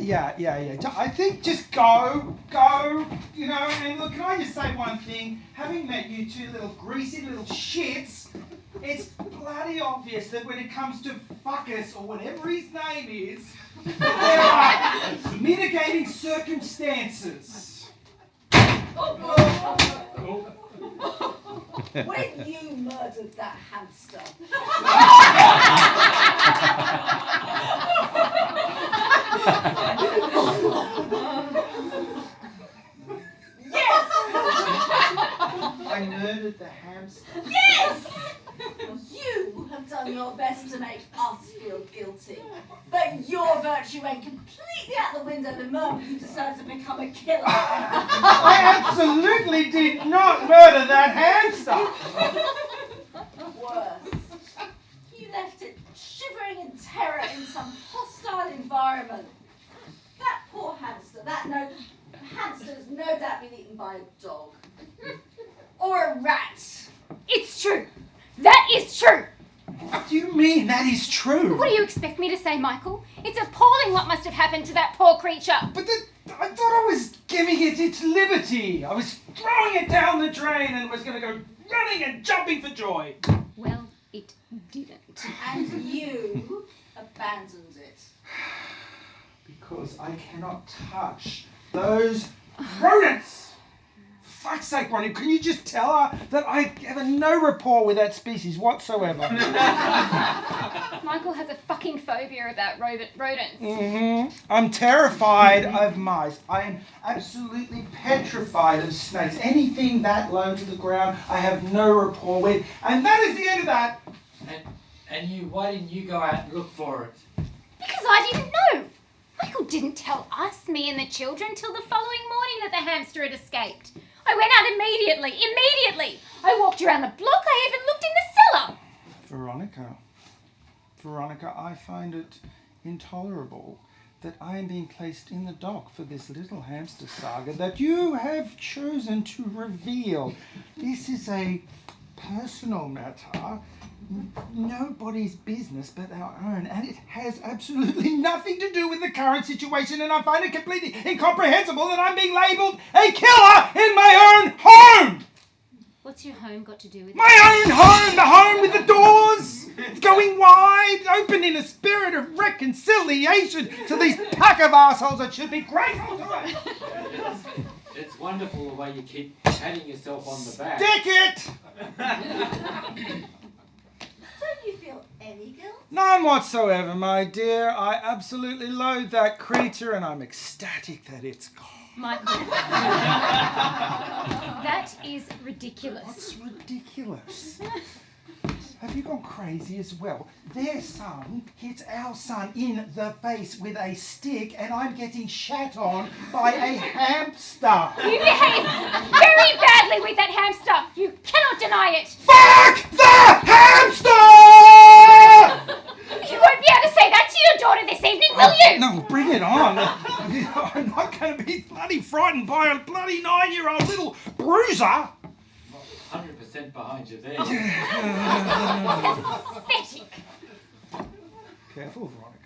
Yeah. I think just go, you know, and look, can I just say one thing? Having met you two little greasy little shits, it's bloody obvious that when it comes to fuckers, or whatever his name is, there are mitigating circumstances. When you murdered that hamster. Yes! I murdered the hamster. Yes! You have done your best to make us feel guilty, but your virtue went completely out the window the moment you decided to become a killer. I absolutely did not murder that hamster. Worse, you left it shivering in terror in some hostile environment. That poor hamster, hamster's no doubt been eaten by a dog. Or a rat. It's true. That is true. What do you mean that is true? What do you expect me to say, Michael? It's appalling what must have happened to that poor creature. But I thought I was giving it its liberty. I was throwing it down the drain and was going to go running and jumping for joy. Well, it didn't. And you abandoned it. Because I cannot touch those rodents. Fuck's sake, Ronnie, can you just tell her that I have no rapport with that species whatsoever? Michael has a fucking phobia about rodents. Mm-hmm. I'm terrified of mice. I am absolutely petrified of snakes. Anything that low to the ground, I have no rapport with. And that is the end of that. And why didn't you go out and look for it? Because I didn't know. Michael didn't tell us, me and the children, till the following morning that the hamster had escaped. I went out immediately. I walked around the block. I even looked in the cellar. Veronica, I find it intolerable that I am being placed in the dock for this little hamster saga that you have chosen to reveal. This is a personal matter, nobody's business but our own, and it has absolutely nothing to do with the current situation, and I find it completely incomprehensible that I'm being labelled a killer in my own home! What's your home got to do with it? My own home! The home with the doors going wide, open in a spirit of reconciliation to these pack of assholes that should be grateful to it! It's wonderful the way you keep patting yourself on the back. Stick it! Don't you feel any guilt? None whatsoever, my dear. I absolutely loathe that creature and I'm ecstatic that it's gone. Michael. That is ridiculous. What's ridiculous? Have you gone crazy as well? Their son hits our son in the face with a stick and I'm getting shat on by a hamster. You behaved very badly with that hamster. You cannot deny it. Fuck the hamster! You won't be able to say that to your daughter this evening, will you? No, bring it on. I'm not going to be bloody frightened by a bloody 9-year-old little bruiser. 100% behind you there. Pathetic. Careful, Veronica.